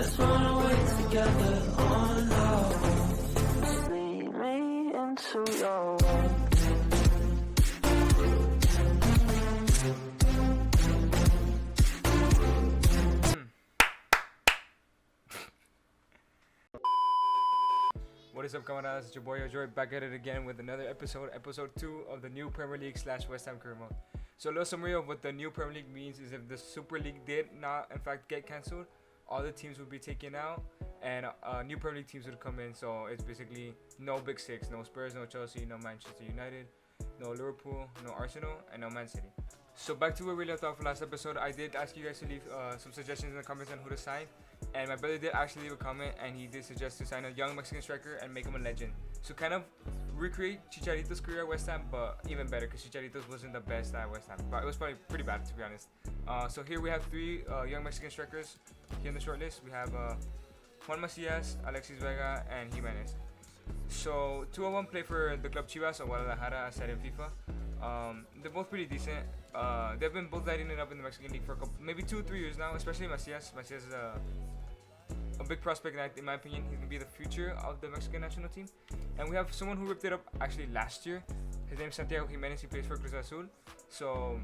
Just wanna wait together on our own. Lead me into your world. What is up, Camaradas? It's your boy Joy back at it again with another episode 2 of the new Premier League / West Ham career mode. So a little summary of what the new Premier League means is if the Super League did not in fact get cancelled, all the teams would be taken out and new Premier League teams would come in. So it's basically no Big Six, no Spurs, no Chelsea, no Manchester United, no Liverpool, no Arsenal, and no Man City. So back to where we left off last episode, I did ask you guys to leave some suggestions in the comments on who to sign. And my brother did actually leave a comment, and he did suggest to sign a young Mexican striker and make him a legend. So kind of recreate Chicharito's career at West Ham, but even better because Chicharito's wasn't the best at West Ham. But it was probably pretty bad, to be honest. So here we have 3 young Mexican strikers here in the short list. We have Juan Macias, Alexis Vega, and Jimenez. So 2 of them play for the club Chivas or Guadalajara, as said in FIFA. They're both pretty decent. They've been both lighting it up in the Mexican League for maybe 2 or 3 years now, especially Macias. Macias is a big prospect, and in my opinion, he's going to be the future of the Mexican national team. And we have someone who ripped it up actually last year. His name is Santiago Jimenez. He plays for Cruz Azul. So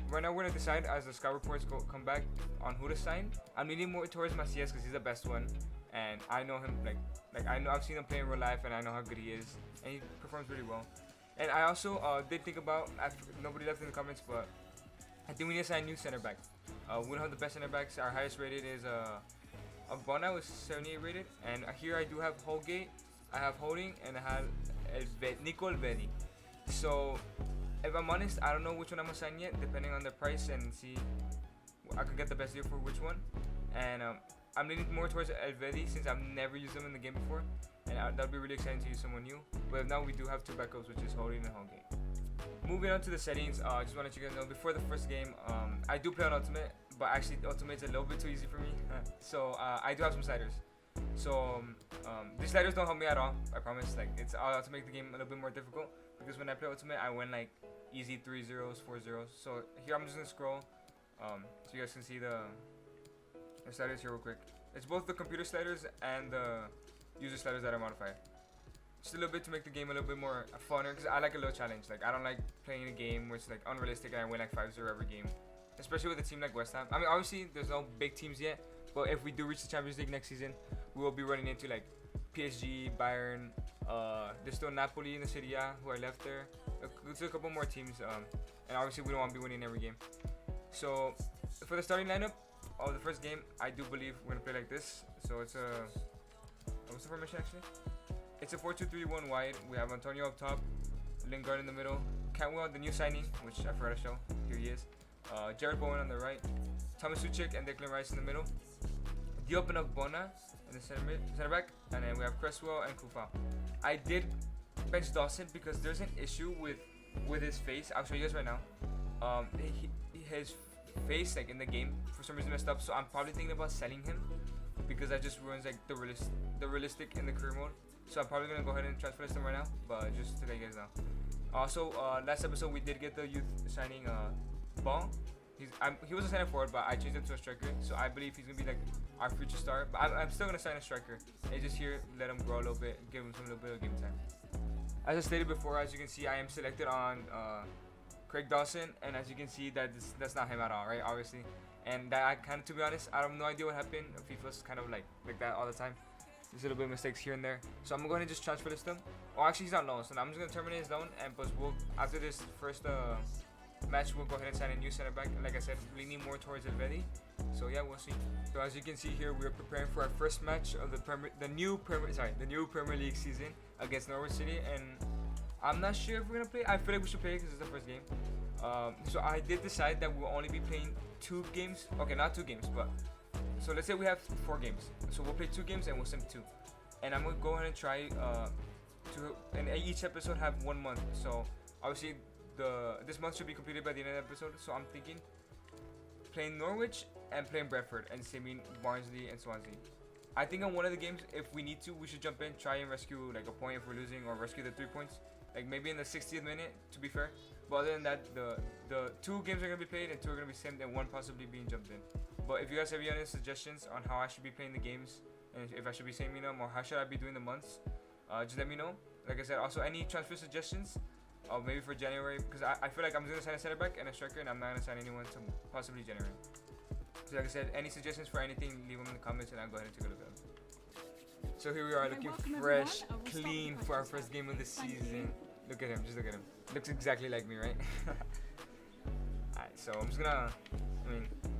right now we're going to decide as the scout reports come back on who to sign. I'm leaning more towards Macias because he's the best one. And I know him, I've seen him play in real life, and I know how good he is. And he performs really well. And I also did think about, nobody left in the comments, but I think we need to sign a new center back. We don't have the best center backs. Our highest rated is Bona was 78 rated, and here I do have Holgate, I have Holding, and I have Nico Elvedi. So if I'm honest, I don't know which one I'm gonna sign yet, depending on the price, and see I could get the best deal for which one. And I'm leaning more towards Elvedi since I've never used them in the game before, and that'd be really exciting to use someone new. But now we do have 2 backups, which is Holding and Holgate. Moving on to the settings, I just want to let you guys know before the first game, I do play on Ultimate, but actually Ultimate's a little bit too easy for me. So I do have some sliders. So these sliders don't help me at all, I promise. I'll have to make the game a little bit more difficult because when I play Ultimate, I win like easy 3-0s, 4-0s. So here I'm just gonna scroll, so you guys can see the sliders here real quick. It's both the computer sliders and the user sliders that are modified. Just a little bit to make the game a little bit more funner, because I like a little challenge. I don't like playing a game where it's unrealistic and I win 5-0 every game, especially with a team like West Ham. I mean, obviously there's no big teams yet, but if we do reach the Champions League next season, we will be running into PSG, Bayern, there's still Napoli in the Serie A who are left there. There's a couple more teams, and obviously we don't want to be winning every game. So for the starting lineup of the first game, I do believe we're gonna play like this. So it's what's the formation actually? It's a 4-2-3-1 wide. We have Antonio up top, Lingard in the middle, Cantwell, the new signing, which I forgot to show. Here he is. Jared Bowen on the right, Thomas Suchek and Declan Rice in the middle, Diop and Bona in the center back, and then we have Cresswell and Kufa. I did bench Dawson because there's an issue with his face. I'll show you guys right now. His face in the game for some reason messed up, so I'm probably thinking about selling him because that just ruins the realistic in the career mode. So I'm probably gonna go ahead and transfer list him right now, but just to let you guys know. Also, last episode we did get the youth signing Ball. He was a center forward, but I changed him to a striker. So I believe he's gonna be our future star. But I'm still gonna sign a striker. And just here, let him grow a little bit, give him some little bit of game time. As I stated before, as you can see, I am selected on Craig Dawson, and as you can see, that's not him at all, right? Obviously, and that to be honest, I have no idea what happened. FIFA's kind of like that all the time. There's a little bit of mistakes here and there. So I'm going to just transfer this to him. Oh, actually, he's not loan. So now I'm just going to terminate his loan. And after this first match, we'll go ahead and sign a new center back. Like I said, leaning more towards Elvedi. So yeah, we'll see. So as you can see here, we're preparing for our first match of the new Premier League season against Norwich City. And I'm not sure if we're going to play. I feel like we should play because it's the first game. So I did decide that we'll only be playing 2 games. Okay, not 2 games, but... So let's say we have 4 games. So we'll play 2 games and we'll sim 2. And I'm going to go ahead and try and each episode have 1 month. So obviously this month should be completed by the end of the episode. So I'm thinking playing Norwich and playing Brentford and simming Barnsley and Swansea. I think on one of the games, if we need to, we should jump in, try and rescue a point if we're losing, or rescue the 3 points. Maybe in the 60th minute, to be fair. But other than that, the 2 games are going to be played and 2 are going to be simmed and 1 possibly being jumped in. But if you guys have any suggestions on how I should be playing the games, and if I should be saving them, or how should I be doing the months, just let me know. Like I said, also any transfer suggestions, maybe for January, because I feel like I'm going to sign a center back and a striker, and I'm not going to sign anyone to possibly January. So like I said, any suggestions for anything, leave them in the comments, and I'll go ahead and take a look at them. So here we are, looking fresh, clean for our first game of the season. Look at him, just look at him. Looks exactly like me, right? Alright, so I'm just gonna,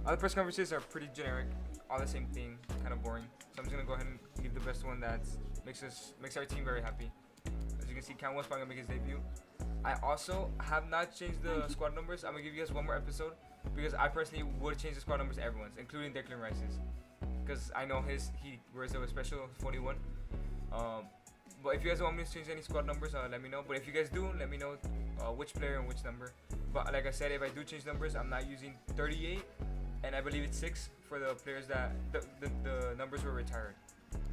all the press conferences are pretty generic, all the same thing, kind of boring. So I'm just gonna go ahead and leave the best one that makes our team very happy. As you can see, Cam was probably gonna make his debut. I also have not changed the squad numbers. I'm gonna give you guys one more episode because I personally would change the squad numbers to everyone's, including Declan Rice's, because I know he wears a special 41. But if you guys want me to change any squad numbers, let me know. But if you guys do, let me know which player and which number. But like I said, if I do change numbers, I'm not using 38, and I believe it's 6 for the players that the numbers were retired.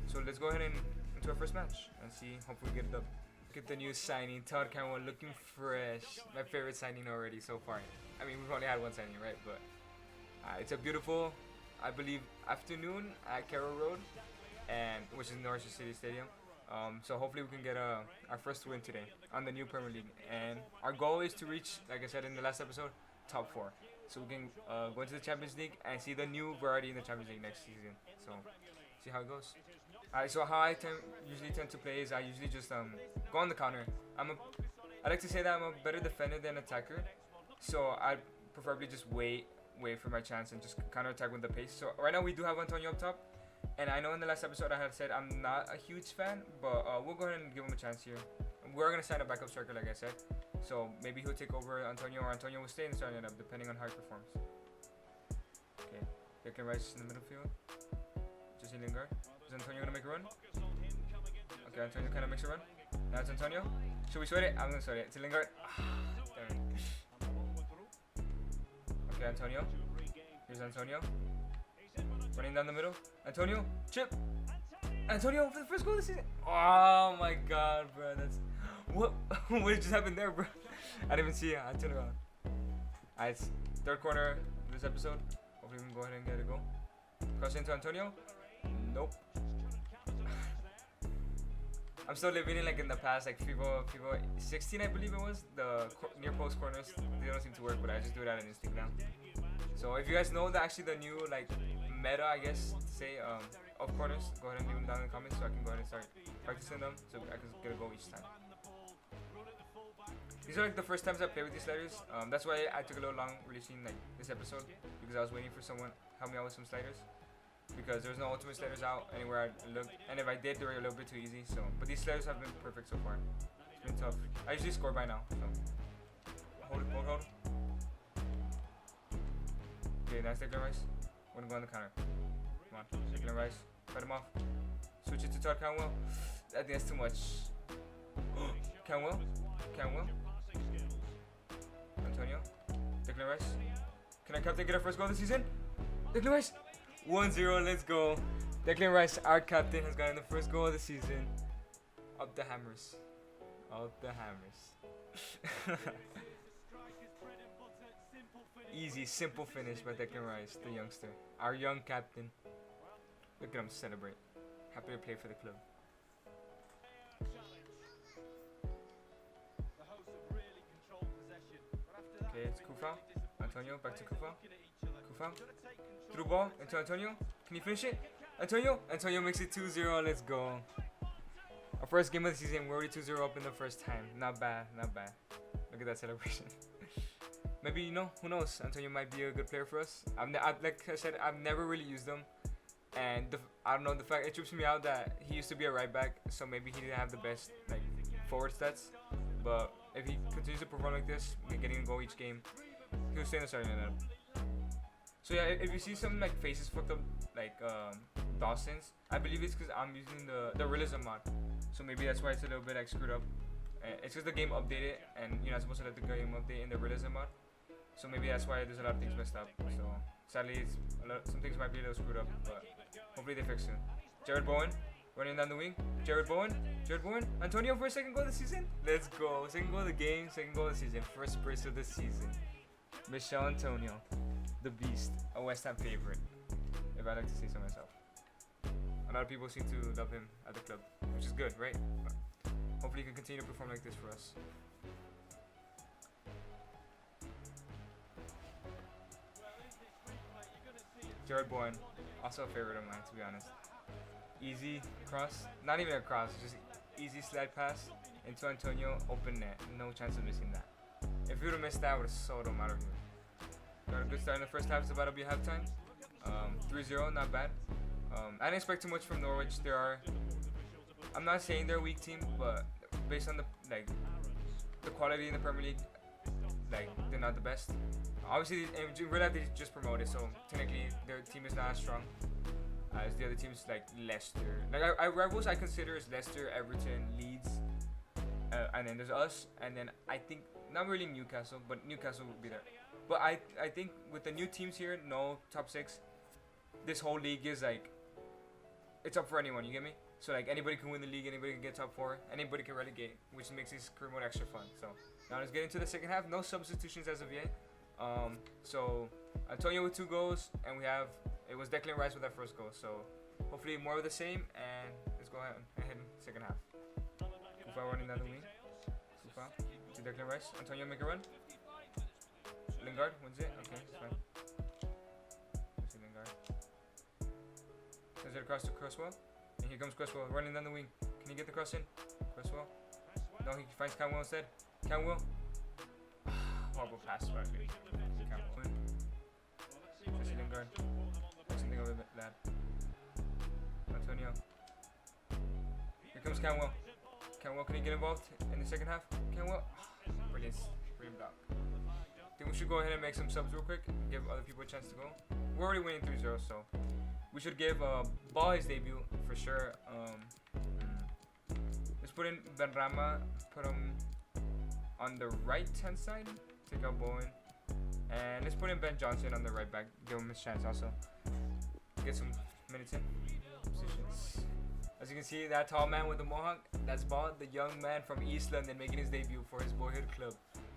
So let's go ahead and into our first match and see. Hopefully, we get it up. Look at the new signing, Todd Cameron, looking fresh. My favorite signing already so far. I mean, we've only had one signing, right? But it's a beautiful, I believe, afternoon at Carroll Road, and which is Norwich City Stadium. So hopefully we can get our first win today on the new Premier League, and our goal is to reach, like I said in the last episode, top 4, so we can go into the Champions League and see the new variety in the Champions League next season. So see how it goes. Alright, so how I usually tend to play is I usually just go on the counter. I like to say that I'm a better defender than attacker, so I preferably just wait for my chance and just counter attack with the pace. So right now we do have Antonio up top. And I know in the last episode I had said I'm not a huge fan, but we'll go ahead and give him a chance here. We're going to sign a backup striker, like I said. So maybe he'll take over Antonio, or Antonio will stay in the starting lineup, depending on how he performs. Okay, Declan Rice in the middle field. Jesse Lingard. Is Antonio going to make a run? Okay, Antonio kind of makes a run. Now it's Antonio. Should we sweat it? I'm going to sweat it. It's Lingard. Okay, Antonio. Here's Antonio. Running down the middle. Antonio, chip. Antonio for the first goal of the season. Oh my god, bro. That's what just happened there, bro? I didn't even see it. I turned it on. Alright, it's third corner of this episode. Hopefully we can go ahead and get a goal. Cross into Antonio. Nope. I'm still living in like in the past, like FIFA 16, I believe it was. The near post corners, they don't seem to work, but I just do it at an instinct now. So if you guys know that actually the new like meta, I guess, say of corners, go ahead and leave them down in the comments so I can go ahead and start practicing them so I can get a goal each time. These are like the first times I play with these sliders. That's why I took a little long releasing like this episode, because I was waiting for someone to help me out with some sliders, because there's no ultimate sliders out anywhere I looked, and if I did, they were a little bit too easy. So, but these sliders have been perfect so far. It's been tough. I usually score by now. So hold. Okay, nice Declan Rice. We're gonna go on the counter. Come on, Declan Rice. Cut him off. Switch it to Todd Canwell. I think that's too much. Canwell. Antonio. Declan Rice. Can our captain get our first goal of the season? Declan Rice. 1-0, let's go. Declan Rice, our captain, has gotten the first goal of the season. Up the hammers. Easy, simple finish by Declan Rice, the youngster. Our young captain. Look at him celebrate. Happy to play for the club. Okay, it's Kufa. Antonio, back to Kufa. Through ball into Antonio. Can he finish it? Antonio makes it 2-0. Let's go. Our first game of the season. We're already 2-0 up in the first time. Not bad. Look at that celebration. Maybe, who knows? Antonio might be a good player for us. Like I said, I've never really used him. And I don't know, the fact it trips me out that he used to be a right back, so maybe he didn't have the best like forward stats. But if he continues to perform like this, getting a goal each game, he'll stay in the starting lineup. So yeah, if you see some like faces fucked up like Dawson's, I believe it's because I'm using the realism mod. So maybe that's why it's a little bit like screwed up. It's because the game updated, and you're not supposed to let the game update in the realism mod. So maybe that's why there's a lot of things messed up. So sadly, some things might be a little screwed up, but hopefully they fix soon. Jared Bowen running down the wing. Jared Bowen. Antonio for a second goal of the season. Let's go. Second goal of the game. Second goal of the season. First brace of the season. Michel Antonio, the beast, a West Ham favorite. I like to say so myself. A lot of people seem to love him at the club, which is good, right? But hopefully he can continue to perform like this for us. Jared Bowen, also a favorite of mine, to be honest. Easy cross, not even a cross, just easy slide pass into Antonio, open net. No chance of missing that. If he would have missed that, I would have sold him out of here. Got a good start in the first half. It's about to be halftime. 3-0, not bad. I didn't expect too much from Norwich. I'm not saying they're a weak team, but based on the quality in the Premier League, they're not the best. Obviously, in real life they just promoted, so technically their team is not as strong as the other teams like Leicester. Rivals I consider is Leicester, Everton, Leeds, and then there's us, and then I think not really Newcastle, but Newcastle will be there. But I think with the new teams here, no top 6, this whole league is it's up for anyone. You get me? So anybody can win the league, anybody can get top 4, anybody can relegate, which makes this career mode extra fun. So now let's get into the second half. No substitutions as of yet. So Antonio with 2 goals, and it was Declan Rice with that first goal. So hopefully more of the same, and let's go ahead in second half. Fifa running down the wing. Fifa to Declan Rice. Antonio make a run. Lingard wins it. Okay, it's fine. Let's see Lingard. Sends it across to Cresswell, and here comes Cresswell running down the wing. Can he get the cross in? Cresswell. No, he finds Camwell instead. Camwell. Horrible pass, actually. Camwell. Jesse Lingard. Something over that. Antonio. Here comes Camwell. Camwell, can he get involved in the second half? Camwell. Brilliant. Brilliant block. I think we should go ahead and make some subs real quick. Give other people a chance to go. We're already winning 3-0, so we should give Ball his debut for sure. Let's put in Benrahma. Put him on the right hand side. Take out Bowen. And let's put in Ben Johnson on the right back. Give him his chance also. Get some minutes in. Positions. As you can see, that tall man with the mohawk, that's Ball, the young man from East London making his debut for his boyhood club.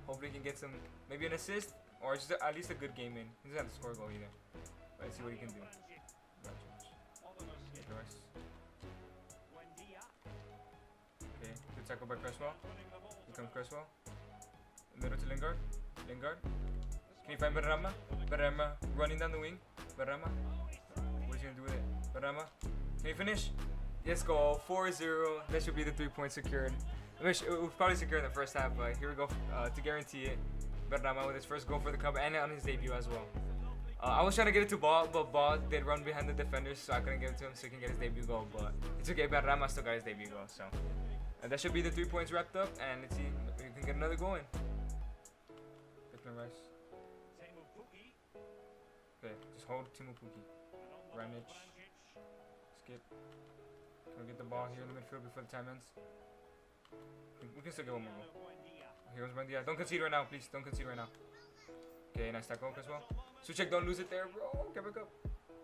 Hopefully he can get maybe an assist or just at least a good game in. He doesn't have to score a goal either. But let's see what he can do. Okay, good tackle by Cresswell. Here comes Cresswell. Middle to Lingard. Lingard. Can you find Benrahma? Benrahma running down the wing. Benrahma. What is he going to do with it? Benrahma. Can he finish? Yes, goal. 4-0. That should be the 3 points secured. It was probably secure in the first half, but here we go to guarantee it. Benrahma with his first goal for the club and on his debut as well. I was trying to get it to Ball, but Ball did run behind the defenders, so I couldn't get it to him so he can get his debut goal. But it's okay, Benrahma still got his debut goal. So that should be the 3 points wrapped up, and let's see if we can get another goal in. Declan Rice. Okay, just hold Timo Pukki. Ranich. Skip. Can we get the ball here in the midfield before the time ends? We can still get one more goal. Here comes Buendia. Don't concede right now, please. Don't concede right now. Okay, nice tackle as well. Suchek, don't lose it there, bro. Get back up.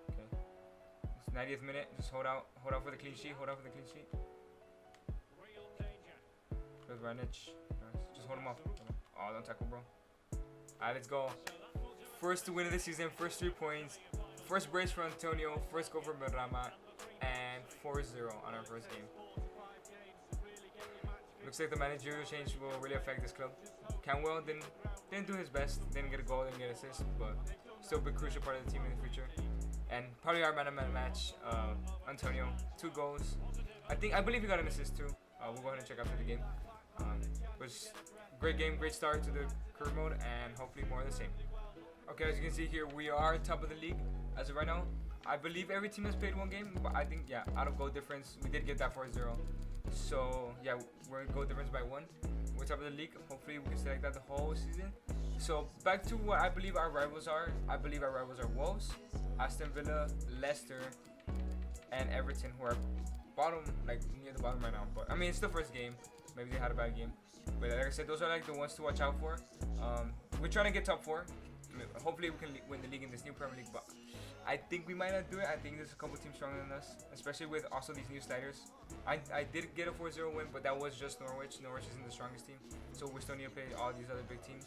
Okay. It's 90th minute. Just hold out. Hold out for the clean sheet. Hold out for the clean sheet. Good Ranich. Nice. Just hold him off. Oh, don't tackle, bro. Alright, let's go. First win of the season. First 3 points. First brace for Antonio. First goal for Benrahma. And 4-0 on our first game. Looks like the managerial change will really affect this club. Camwell didn't do his best, didn't get a goal, didn't get an assist, but still a big crucial part of the team in the future. And probably our man-to-man match, Antonio, 2 goals. I believe he got an assist too. We'll go ahead and check after the game. Was great game, great start to the career mode, and hopefully more of the same. Okay, as you can see here, we are top of the league as of right now. I believe every team has played 1 game, but I think, yeah, out of goal difference, we did get that 4-0. So, yeah, we're goal difference by 1. We're top of the league. Hopefully, we can stay like that the whole season. So, back to what I believe our rivals are. I believe our rivals are Wolves, Aston Villa, Leicester, and Everton, who are bottom, near the bottom right now. But, I mean, it's the first game. Maybe they had a bad game. But, like I said, those are, the ones to watch out for. We're trying to get top 4. Hopefully, we can win the league in this new Premier League. But I think we might not do it. I think there's a couple teams stronger than us, especially with also these new sliders. I did get a 4-0 win, but that was just Norwich. Norwich isn't the strongest team, so we still need to play all these other big teams.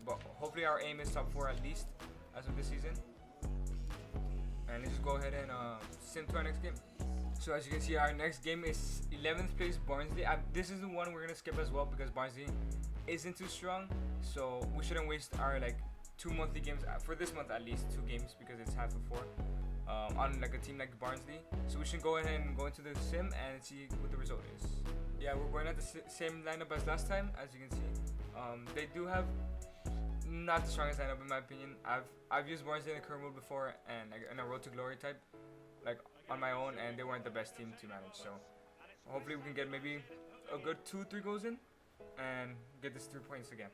But hopefully our aim is top 4 at least as of this season. And let's just go ahead and sim to our next game. So as you can see, our next game is 11th place Barnsley. This is the one we're gonna skip as well because Barnsley isn't too strong. So we shouldn't waste our like 2 monthly games for this month, at least 2 games because it's half of 4 on like a team like Barnsley. So we should go ahead and go into the sim and see what the result is. Yeah, we're going at the same lineup as last time, as you can see. They do have not the strongest lineup in my opinion. I've used Barnsley in the career mode before and like, in a road to glory type, like on my own, and they weren't the best team to manage. So hopefully we can get maybe a good 2-3 goals in and get this 3 points again.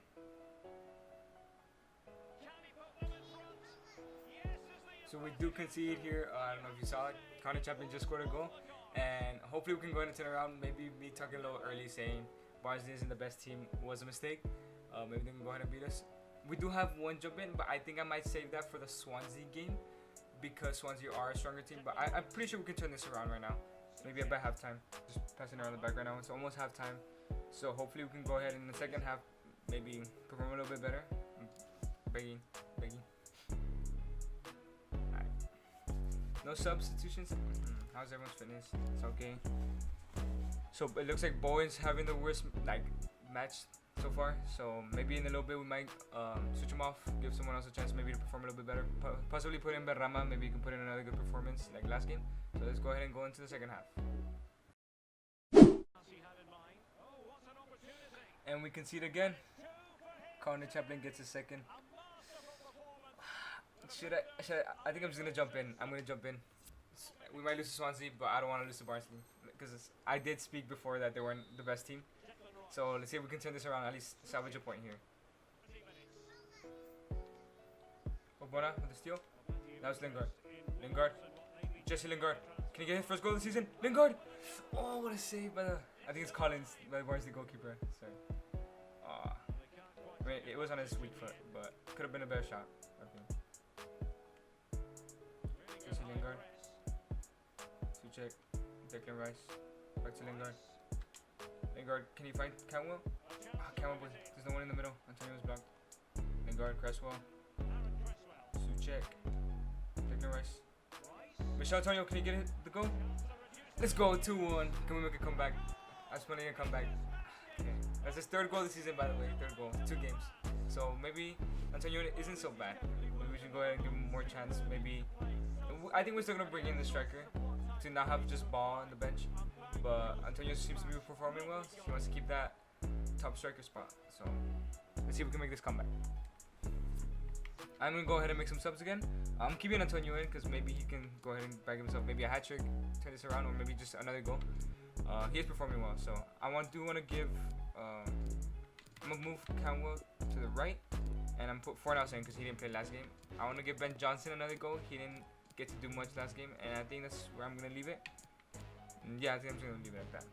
So we do concede here. I don't know if you saw it. Connor Chapman just scored a goal, and hopefully we can go ahead and turn around. Maybe me talking a little early saying Barnsley isn't the best team was a mistake. Maybe they can go ahead and beat us. We do have 1 jump in, but I think I might save that for the Swansea game because Swansea are a stronger team. But I'm pretty sure we can turn this around right now. Maybe about halftime. Just passing around the back right now. It's almost halftime. So hopefully we can go ahead in the second half, maybe perform a little bit better. Begging. Alright. No substitutions. How's everyone's fitness? It's okay. So it looks like Bowen's having the worst like match so far. So maybe in a little bit we might switch him off, give someone else a chance maybe to perform a little bit better. Possibly put in Berrama. Maybe you can put in another good performance like last game. So let's go ahead and go into the second half. And we concede again. Connor Chaplin gets a second. I think I'm just gonna jump in. I'm gonna jump in. We might lose to Swansea, but I don't want to lose to Barnsley because I did speak before that they weren't the best team. So let's see if we can turn this around. At least salvage a point here. Obona with the steal. That was Lingard. Jesse Lingard. Can he get his first goal of the season? Lingard! Oh, what a save by the... I think it's Collins, by the Barnsley goalkeeper. Sorry. I mean, it was on his weak foot, but could have been a better shot. Okay. Jesse Lingard. Suchek. Declan Rice. Back to Lingard. Lingard, can he find Camwell? Camwell, there's no one in the middle. Antonio's blocked. Lingard, Cresswell. Suchek. Declan Rice. Michel Antonio, can he get the goal? Let's go, 2-1. Can we make a comeback? That's when they come back. Okay. That's his 3rd goal this season, by the way. 3rd goal, 2 games. So maybe Antonio isn't so bad. Maybe we should go ahead and give him more chance. Maybe I think we're still gonna bring in the striker to not have just Ball on the bench. But Antonio seems to be performing well. So he wants to keep that top striker spot. So let's see if we can make this comeback. I'm gonna go ahead and make some subs again. I'm keeping Antonio in because maybe he can go ahead and bag himself maybe a hat trick, turn this around, or maybe just another goal. He is performing well, so I do want to give. I'm gonna move Camwell to the right, and I'm put Fornals in because he didn't play last game. I want to give Ben Johnson another goal. He didn't get to do much last game, and I think that's where I'm gonna leave it. And yeah, I think I'm just gonna leave it like that.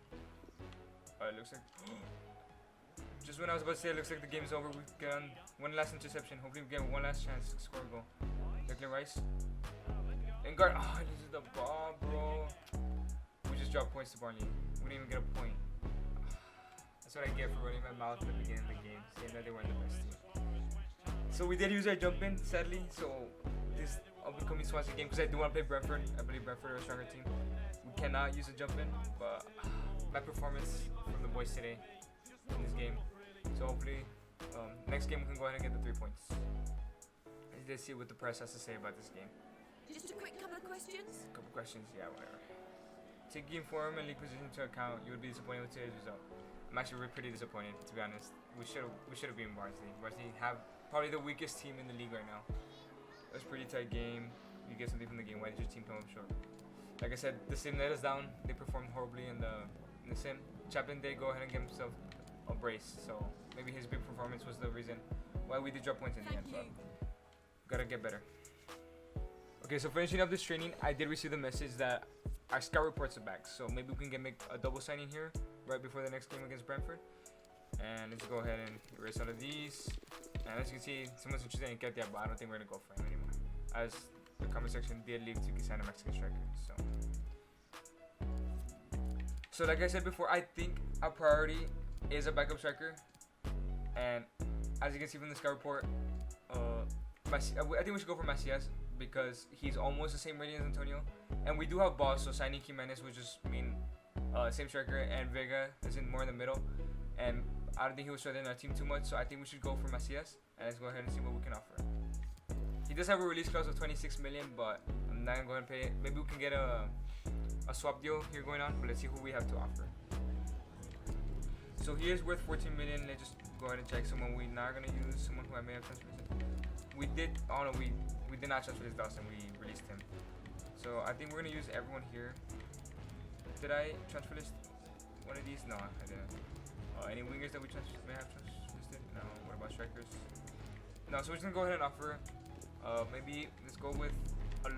It looks like. Just when I was about to say it looks like the game's over, we get on one last interception. Hopefully we get one last chance to score a goal. Declan Rice. Lingard. Oh, he loses the ball, bro. We just dropped points to Barnsley. We didn't even get a point. That's what I get for running my mouth at the beginning of the game, saying that they weren't the best team. So we did use our jump in, sadly. So this upcoming Swansea game, because I do want to play Brentford. I believe Brentford are a stronger team. We cannot use a jump in, but my performance from the boys today in this game. So hopefully, next game we can go ahead and get the 3 points. Let's see what the press has to say about this game. Just a quick couple of questions. Couple questions, yeah, whatever. Taking form and league position into account, you would be disappointed with today's result. I'm actually pretty disappointed, to be honest. We should have beaten Barnsley. Barnsley have probably the weakest team in the league right now. It was a pretty tight game. You get something from the game. Why did your team come up short? Like I said, the sim let us down. They performed horribly in the sim. Chaplin did go ahead and give himself a brace, so maybe his big performance was the reason why we did drop points in the end. But gotta get better. Okay, so finishing up this training, I did receive the message that our scout reports are back, so maybe we can make a double signing here right before the next game against Brentford. And let's go ahead and erase all of these. And as you can see, someone's interested in Ketia, but I don't think we're gonna go for him anymore, as the comment section did leave to sign a Mexican striker. So like I said before, I think our priority is a backup striker, and as you can see from the scout report, I think we should go for Macias because he's almost the same rating as Antonio, and we do have balls. So signing Jimenez would just mean same striker, and Vega is in more in the middle, and I don't think he was strengthening our team too much. So I think we should go for Macias, and let's go ahead and see what we can offer. He does have a release clause of 26 million, but I'm not gonna go ahead and pay it. Maybe we can get a swap deal here going on, but let's see who we have to offer. So he is worth 14 million. Let's just go ahead and check someone we're not gonna use, someone who I may have transferred. We did, oh no, we did not transfer this Dawson, we released him. So I think we're gonna use everyone here. Did I transfer list one of these? No, I didn't. Any wingers that we may have listed? No. What about strikers? No, so we're just gonna go ahead and offer. Maybe let's go with a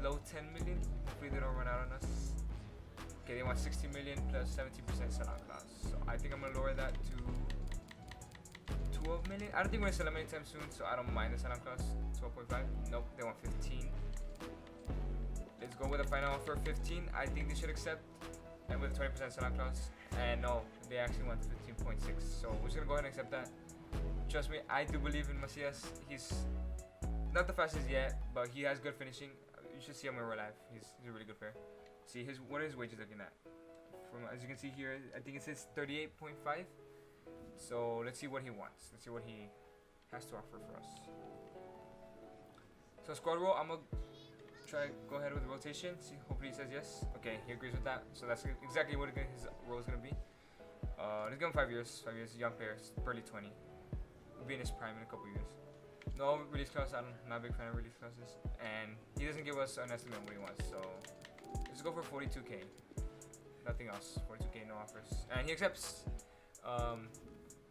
low 10 million. Hopefully they don't run out on us. Okay, they want 60 million plus 70% sellout clause. So I think I'm gonna lower that to 12 million. I don't think we're gonna sell them anytime soon, so I don't mind the sellout clause. 12.5. Nope, they want 15. Let's go with a final offer 15. I think they should accept, and with 20% sellout clause. And no, they actually want 15.6. So we're just gonna go ahead and accept that. Trust me, I do believe in Macias. He's not the fastest yet, but he has good finishing. You should see him in real life. He's a really good player. See what are his wages looking at? From as you can see here, I think it says 38.5. So let's see what he wants. Let's see what he has to offer for us. So squad roll, I'm gonna try go ahead with the rotation. See, hopefully he says yes. Okay, he agrees with that. So that's exactly what his role is gonna be. Let's give him 5 years. 5 years, young player, early 20. We'll be in his prime in a couple years. No release clause. I'm not a big fan of release clauses, and he doesn't give us an estimate of what he wants. So let's go for 42k. Nothing else. 42k, no offers, and he accepts.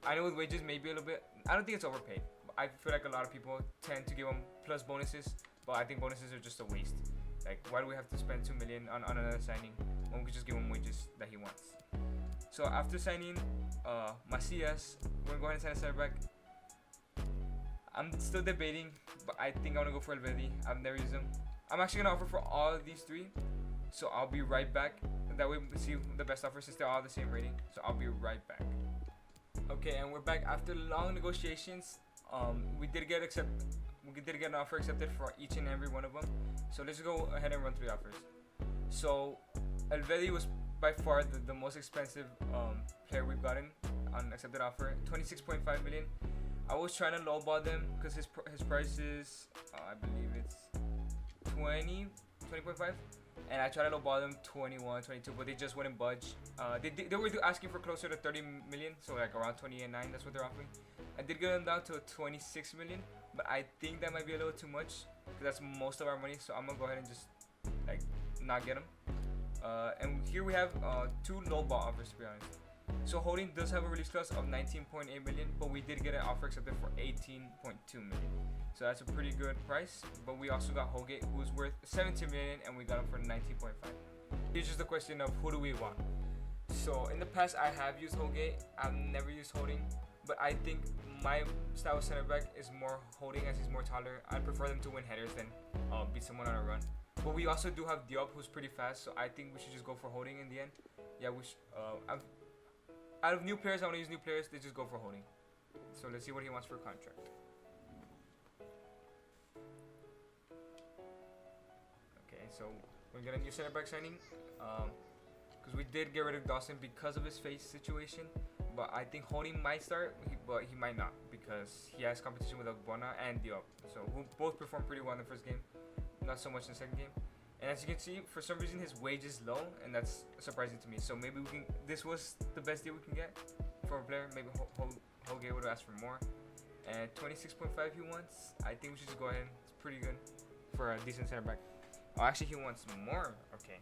I know with wages maybe a little bit. I don't think it's overpaid. I feel like a lot of people tend to give him plus bonuses, but I think bonuses are just a waste. Like, why do we have to spend 2 million on another signing when we could just give him wages that he wants? So after signing Macias, we're going to sign a center back. I'm still debating, but I think I want to go for Elvedi. I've never used him. I'm actually going to offer for all of these three, so I'll be right back. That way we see the best offer since they're all the same rating. So I'll be right back. Okay, and we're back after long negotiations. We did get an offer accepted for each and every one of them. So let's go ahead and run through the offers. So Elvedi was by far the most expensive player we've gotten on accepted offer. 26.5 million. I was trying to lowball them because his price is I believe it's 20.5, and I tried to lowball them 21, 22, but they just wouldn't budge. They were asking for closer to 30 million, so like around 28.9. That's what they're offering. I did get them down to 26 million, but I think that might be a little too much because that's most of our money. So I'm gonna go ahead and just like not get them. And here we have two lowball offers, to be honest. So Holding does have a release clause of 19.8 million, but we did get an offer accepted for 18.2 million. So that's a pretty good price. But we also got Holgate, who's worth 17 million, and we got him for 19.5. Here's just the question of who do we want. So in the past, I have used Holgate. I've never used Holding, but I think my style of center back is more Holding, as he's more taller. I prefer them to win headers than beat someone on a run. But we also do have Diop, who's pretty fast, so I think we should just go for Holding in the end. Yeah, we out of new players, I want to use new players. They just go for Holding. So let's see what he wants for a contract. Okay, so we're gonna new center back signing. Because we did get rid of Dawson because of his face situation. But I think Holding might start, but he might not because he has competition with Ogbonna and Diop. So who both performed pretty well in the first game, not so much in the second game. And as you can see, for some reason his wage is low, and that's surprising to me. So maybe we can. This was the best deal we can get for a player. Maybe Holgate would have asked for more. And 26.5 he wants. I think we should just go ahead. It's pretty good for a decent center back. Oh, actually he wants more. Okay.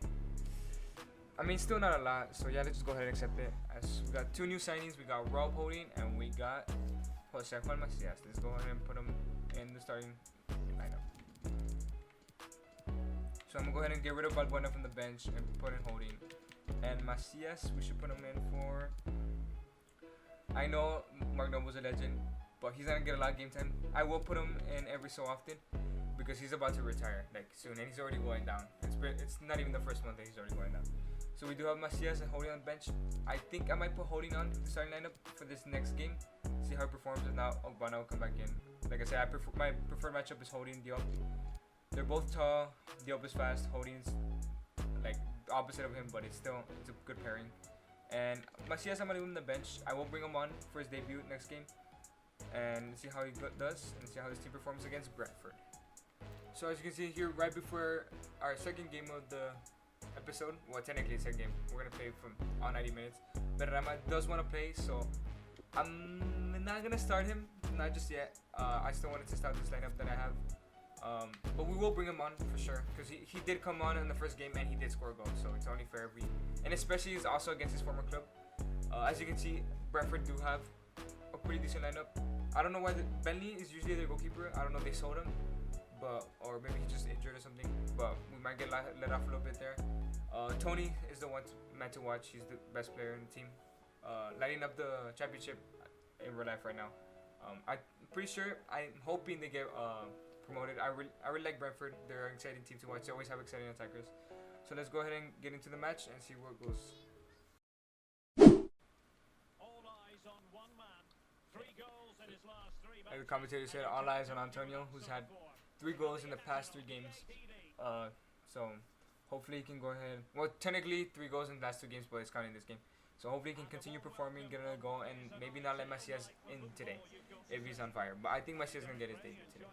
I mean, still not a lot. So yeah, let's just go ahead and accept it. As we got two new signings. We got Rob Holding and we got Jose Juan Macias. Let's go ahead and put him in the starting lineup. So I'm gonna go ahead and get rid of Balbuena from the bench and put in Holding. And Macias, we should put him in for. I know Mark Noble's a legend, but he's not gonna get a lot of game time. I will put him in every so often because he's about to retire like soon, and he's already going down. It's not even the first month that he's already going down. So we do have Macias and Holding on the bench. I think I might put Holding on the starting lineup for this next game. See how he performs, and now Ogbonna will come back in. Like I said, my preferred matchup is Holding Diop. They're both tall. Diop is fast. Holding's like the opposite of him, but it's a good pairing. And Macias, I'm gonna leave him on the bench. I will bring him on for his debut next game, and see how he does, and see how his team performs against Brentford. So as you can see here, right before our second game of the episode, well, technically it's second game, we're gonna play from all 90 minutes. But Rama does want to play, so I'm not gonna start him, not just yet. I still want to test out this lineup that I have. But we will bring him on for sure, because he did come on in the first game and he did score a goal, so it's only fair and especially he's also against his former club. As you can see, Brentford do have a pretty decent lineup. I don't know why Bentley is usually their goalkeeper. I don't know if they sold him, or maybe he's just injured or something, but we might get let off a little bit there. Tony is the one meant to watch. He's the best player in the team, lighting up the championship in real life right now. I'm pretty sure, I'm hoping they get promoted. I really like Brentford. They're an exciting team to watch. They always have exciting attackers. So let's go ahead and get into the match and see where it goes. All eyes on one man. 3 goals in his last 3 matches. Like the commentator said, all eyes on Antonio, who's had 3 goals in the past 3 games. So hopefully he can go ahead. Well, technically 3 goals in the last 2 games, but it's counting this game. So hopefully he can continue performing, get another goal, and maybe not let Macias in today if he's on fire. But I think Macias is gonna get his debut today.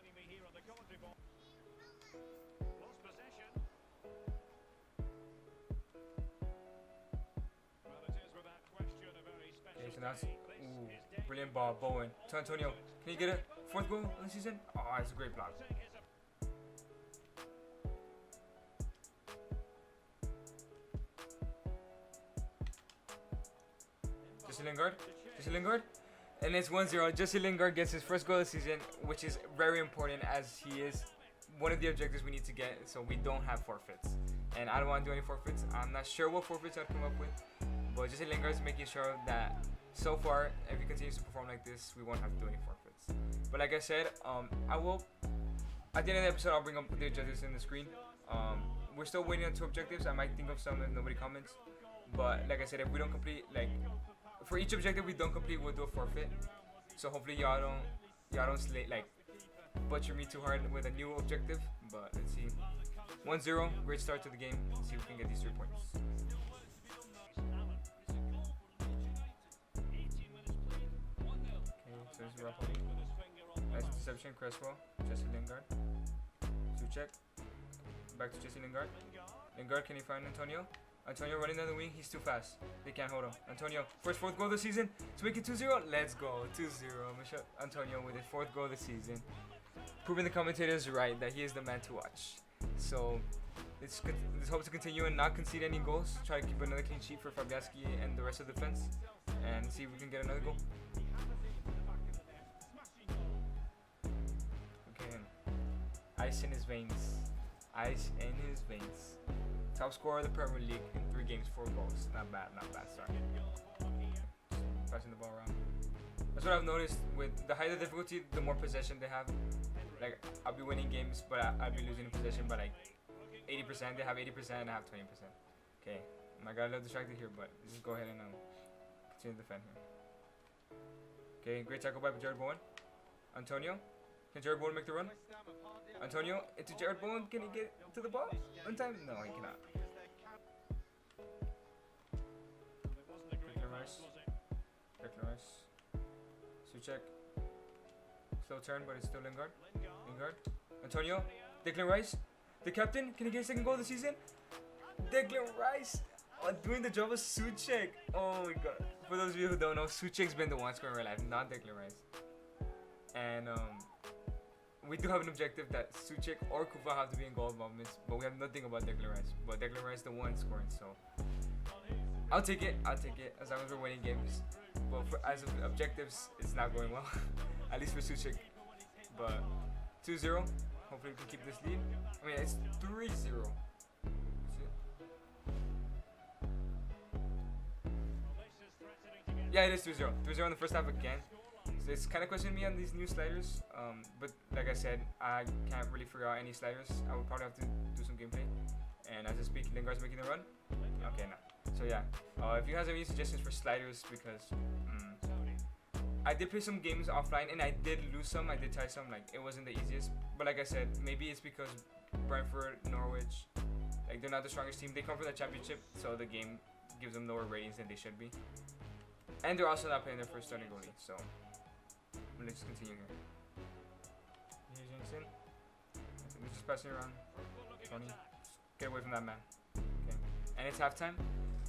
Okay, so that's brilliant ball, Bowen to Antonio. Can he get a 4th goal of the season? Oh, it's a great block. Jesse Lingard, and it's 1-0. Jesse Lingard gets his 1st goal of the season, which is very important as he is one of the objectives we need to get, so we don't have forfeits. And I don't want to do any forfeits. I'm not sure what forfeits I'd come up with, but Jesse Lingard is making sure that so far, if he continues to perform like this, we won't have to do any forfeits. But like I said, I will, at the end of the episode, I'll bring up the objectives in the screen. We're still waiting on 2 objectives. I might think of some if nobody comments. But like I said, if we don't complete, like, for each objective we don't complete, we'll do a forfeit. So hopefully y'all don't slate, like, butcher me too hard with a new objective. But let's see. 1-0, great start to the game. Let's see if we can get these 3 points. So this is Rapoli. Nice interception, Cresswell, Jesse Lingard. Suchek. Back to Jesse Lingard. Lingard, can he find Antonio? Antonio running down the wing, he's too fast. They can't hold him. Antonio, 4th goal of the season to make it 2-0. Let's go, 2-0. Michel Antonio with his 4th goal of the season. Proving the commentators right that he is the man to watch. So let's hope to continue and not concede any goals. Try to keep another clean sheet for Fabianski and the rest of the defense, and see if we can get another goal. Okay, ice in his veins. Ice in his veins. Top scorer of the Premier League in 3 games, 4 goals. Not bad start. Passing the ball around. That's what I've noticed. With the higher the difficulty, the more possession they have. Like, I'll be winning games, but I'll be losing in possession by like 80%. They have 80% and I have 20%. Okay, I got a little distracted here, but let's just go ahead and continue to defend here. Okay, great tackle by Jared Bowen. Antonio. Can Jared Bowen make the run? Antonio into Jared Bowen. Can he get to the ball on time? No, he cannot. Declan Rice. Suchek. Slow turn, but it's still Lingard. Antonio. Declan Rice. The captain. Can he get his 2nd goal of the season? Declan Rice. Doing the job of Suchek. Oh my god. For those of you who don't know, Suchek's been the one scoring in real life, not Declan Rice. And we do have an objective that Suchek or Kufa have to be in goal involvements, but we have nothing about Declan Rice. But Declan Rice is the one scoring, so I'll take it as long as we're winning games. But as of objectives, it's not going well, at least for Suchek. But 2-0, hopefully we can keep this lead. I mean, it's 3-0. Yeah, it is 2-0. 3-0 in the first half again. So it's kind of questioning me on these new sliders, but like I said, I can't really figure out any sliders. I would probably have to do some gameplay. And as I speak, Lingard's making the run. Okay, no. So yeah, if you guys have any suggestions for sliders, because I did play some games offline and I did lose some. I did tie some. Like it wasn't the easiest, but like I said, maybe it's because Brentford, Norwich, like they're not the strongest team. They come from the championship, so the game gives them lower ratings than they should be. And they're also not playing their first starting goalie. So let's just continue here. Here's Jensen. We're just passing around. Tony, get away from that man. Okay, and it's halftime.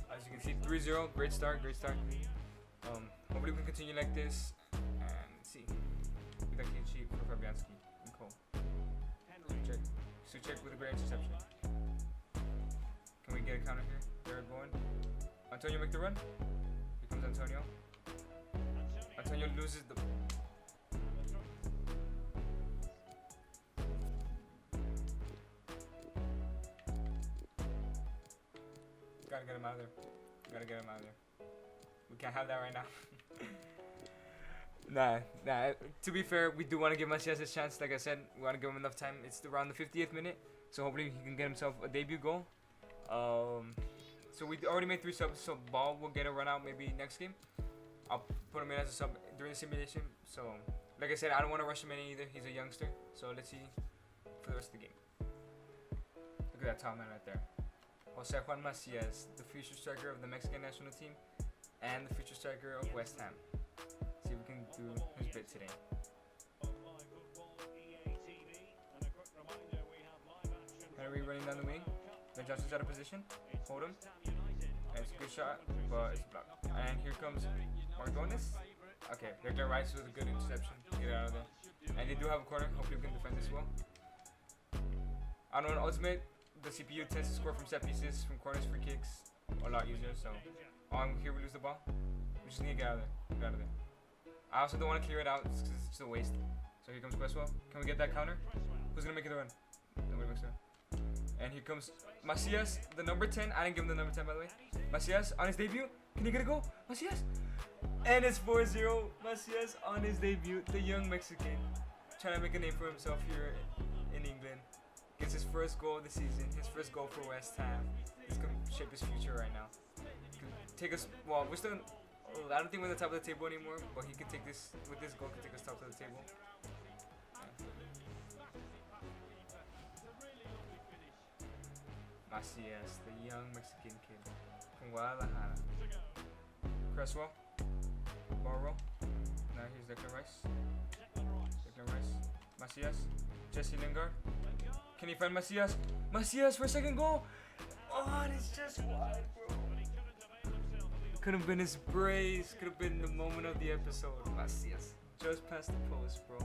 As you can see, 3-0. Great start. Great start. Hopefully we can continue like this. And let's see. With that clean sheet for Fabianski and Cole. Check. So check with a great interception. Can we get a counter here? They're going. Antonio make the run. Here comes Antonio. Antonio loses the. Gotta get him out of there. Gotta get him out of there. We can't have that right now. Nah. To be fair, we do want to give Macias a chance. Like I said, we want to give him enough time. It's around the 50th minute, so hopefully he can get himself a debut goal. So we already made 3 subs. So Ball will get a run out maybe next game. I'll put him in as a sub during the simulation. So like I said, I don't want to rush him in either. He's a youngster. So let's see for the rest of the game. Look at that tall man right there. Jose Juan Macias, the future striker of the Mexican national team and the future striker of West Ham. See if we can do his bit today. Henry running down the wing. Then Johnson's out of position. Hold him. And it's a good shot, but it's blocked. And here comes Margones. Okay, Declan Rice with a good interception. Get out of there. And they do have a corner. Hopefully we can defend this well. I know in Ultimate, the CPU tends to score from set pieces, from corners, free kicks, a lot easier. So, here we lose the ball. We just need to get out of there. Get out of there. I also don't want to clear it out because it's just a waste. So here comes Queswell. Can we get that counter? Who's gonna make it the run? Nobody makes it. And here comes Macias, the number 10. I didn't give him the number 10 by the way. Macias on his debut. Can he get a goal? Macias. And it's 4-0. Macias on his debut. The young Mexican trying to make a name for himself here in England. Gets his first goal of the season, his first goal for West Ham. He's going to shape his future right now. Take us, well, we're still, I don't think we're at the top of the table anymore, but he can take this, with this goal, can take us top of the table. Macias, the young Mexican kid from Guadalajara. Cresswell, ball roll. Now here's Declan Rice. Declan Rice, Macias, Jesse Lingard. Can he find Macias? Macias for a second goal! Oh, and it's just wide, bro. Could have been his brace. Could have been the moment of the episode. Macias just past the post, bro.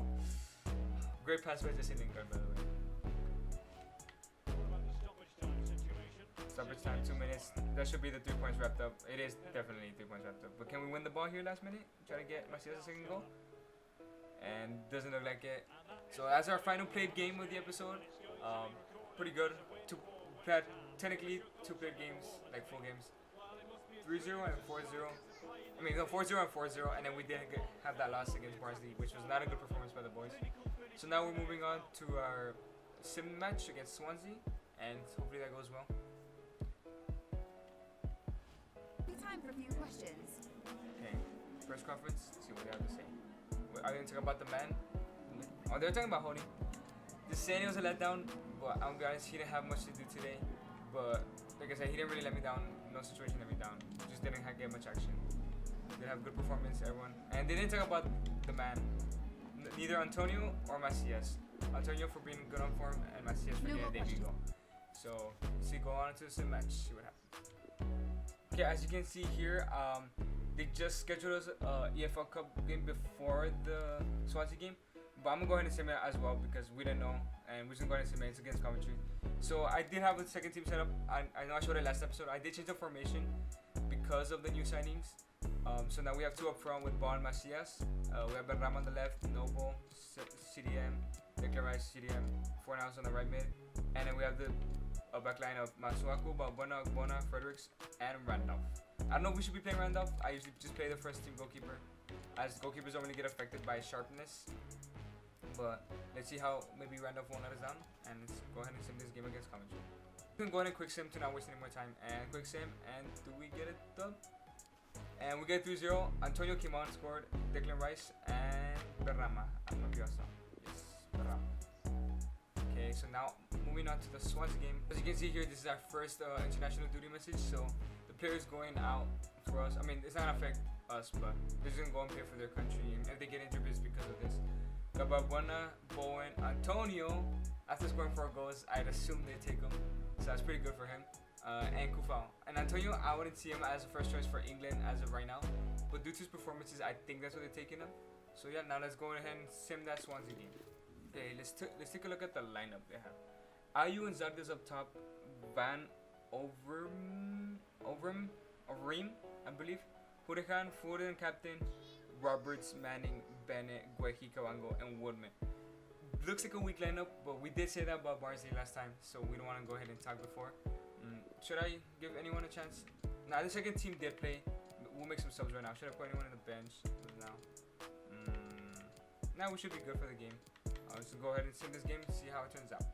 Great pass by Jesse Lingard, by the way. Stoppage time, 2 minutes. That should be the 3 points wrapped up. It is definitely 3 points wrapped up. But can we win the ball here last minute? Try to get Macias a second goal? And doesn't look like it. So that's our final played game of the episode. Pretty good. Technically 2 played games, like full games. 3-0 and 4-0. I mean, no, 4-0 and 4-0, and then we did have that loss against Barnsley, which was not a good performance by the boys. So now we're moving on to our sim match against Swansea, and hopefully that goes well. Time for a few questions. Okay, press conference. Let's see what they have to say. Are they talking about the man? Oh, they're talking about Honey. Just saying it was a letdown, but I'm honest, he didn't have much to do today. But like I said, he didn't really let me down. No situation let me down. Just didn't get much action. They have good performance, everyone. And they didn't talk about the man. Neither Antonio or Macias. Antonio for being good on form, and Macias for getting a debut goal. So, see, go on to the match. See what happens. Okay, as you can see here, they just scheduled us EFL Cup game before the Swansea game. But I'm going to go ahead and simulate as well because we didn't know. And we're just going to go ahead and simulate. It's against Coventry. So I did have a second team set up. I know I showed it last episode. I did change the formation because of the new signings. So now we have 2 up front with Ball and Macias. We have Benram on the left, Noble, CDM, Declan Rice, CDM, Fornals on the right mid. And then we have the back line of Masuaku, Balbona, Bona, Fredericks, and Randolph. I don't know if we should be playing Randolph. I usually just play the first team goalkeeper, as goalkeepers don't really get affected by sharpness. But let's see how maybe Randolph won't let us down, and let's go ahead and sim this game against Coventry. We can go ahead and quick sim to not waste any more time, and quick sim, and do we get it done? And we get 3-0. Antonio came on, scored. Declan Rice and Berrama. I'm not sure. Yes, Berrama. Okay, so now moving on to the Swansea game. As you can see here, this is our first international duty message. So the players going out for us. I mean, it's not gonna affect us, but they're just gonna go and play for their country. And if they get injured, it's because of this. Gabarbuena, Bowen, Antonio. After scoring 4 goals, I'd assume they take him. So that's pretty good for him. And Kufau. And Antonio, I wouldn't see him as a first choice for England as of right now. But due to his performances, I think that's what they're taking him. So yeah, now let's go ahead and sim that Swansea game. Okay, let's take a look at the lineup they have. Ayew and Zagdas up top. Van Overeem, I believe. Huracan, Foden captain. Roberts, Manning, Bennett, Guehi, Kawango, and Woodman. Looks like a weak lineup, but we did say that about Barnsley last time, so we don't want to go ahead and talk before. Should I give anyone a chance? Nah, the second team did play. We'll make some subs right now. Should I put anyone on the bench now? Now we should be good for the game. So go ahead and sim this game and see how it turns out.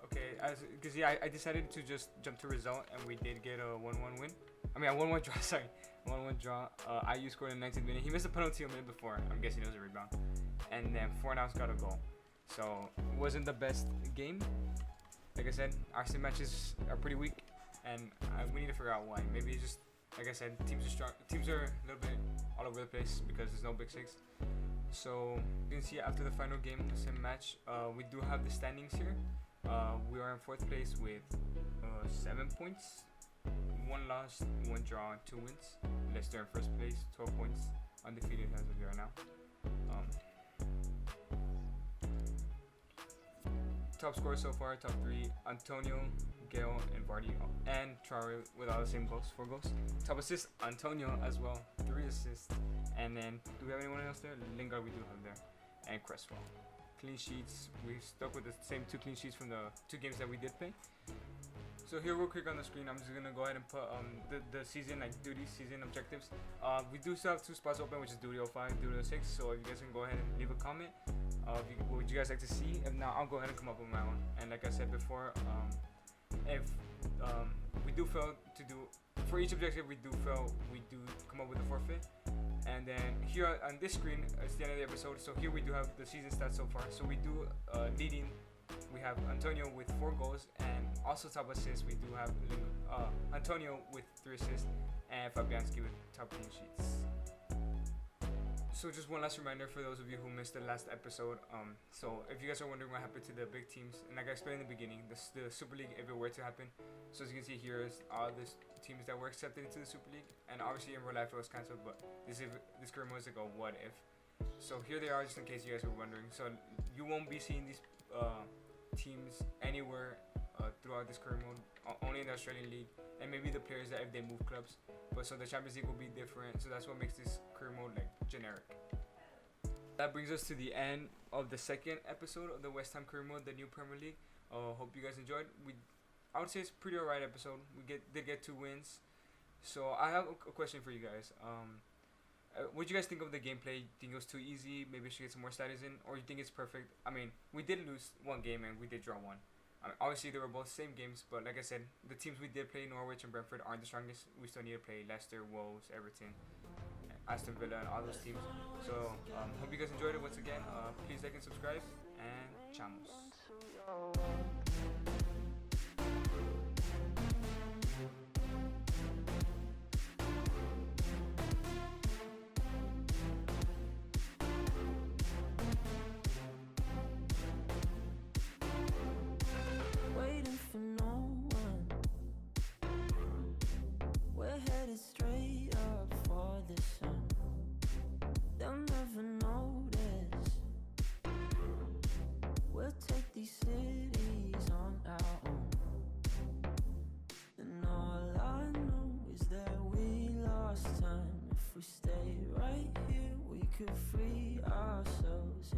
Okay, because yeah, I decided to just jump to result, and we did get a 1-1 win. I mean, a 1-1 draw, sorry. 1-1 draw. Ayew scored in the 19th minute. He missed a penalty a minute before. I'm guessing it was a rebound. And then Fornals got a goal. So, it wasn't the best game. Like I said, our sim matches are pretty weak. And we need to figure out why. Maybe it's just, like I said, teams are strong. Teams are a little bit all over the place because there's no Big Six. So, you can see after the final game, the sim match, we do have the standings here. We are in 4th place with 7 points. 1 loss, 1 draw, and 2 wins. Leicester in 1st place, 12 points, undefeated as of right now. Top scorers so far, top 3, Antonio, Gale, and Vardy, and Traore with all the same goals, 4 goals. Top assists, Antonio as well, 3 assists. And then, do we have anyone else there? Lingard we do have there, and Cresswell. Clean sheets, we stuck with the same 2 clean sheets from the 2 games that we did play. So here real quick on the screen, I'm just gonna go ahead and put the season, like duty season objectives. We do still have 2 spots open, which is duty 05, duty 06. So if you guys can go ahead and leave a comment, what would you guys like to see? If not, I'll go ahead and come up with my own. And like I said before, if we do fail to do, for each objective we do fail, we do come up with a forfeit. And then here on this screen, it's the end of the episode. So here we do have the season stats so far. So we do leading. We have Antonio with 4 goals, and also top assists we do have Antonio with 3 assists, and Fabianski with top clean sheets. So just one last reminder for those of you who missed the last episode. So if you guys are wondering what happened to the big teams, and like I explained in the beginning, the Super League, if it were to happen, so as you can see here is all the teams that were accepted into the Super League, and obviously in real life it was cancelled, but this career mode is like a what if. So here they are, just in case you guys were wondering. So you won't be seeing these teams anywhere throughout this career mode, only in the Australian League, and maybe the players that if they move clubs. But so the Champions League will be different, so that's what makes this career mode like generic. That brings us to the end of the 2nd episode of the West Ham career mode, the new Premier League. Hope you guys enjoyed. I would say it's a pretty alright episode. We did get 2 wins. So I have a question for you guys. What do you guys think of the gameplay? Think it was too easy? Maybe we should get some more status in, or you think it's perfect? I mean, we did lose 1 game and we did draw 1. I mean, obviously they were both same games, but like I said, the teams we did play, Norwich and Brentford, aren't the strongest. We still need to play Leicester, Wolves, Everton, Aston Villa, and all those teams. So hope you guys enjoyed it once again. Please like and subscribe, and chamos. Waiting for no one. We're headed straight up for the sun. They'll never notice. We'll take these cities on our own. And all I know is that we lost time. If we stay right here, we could free ourselves.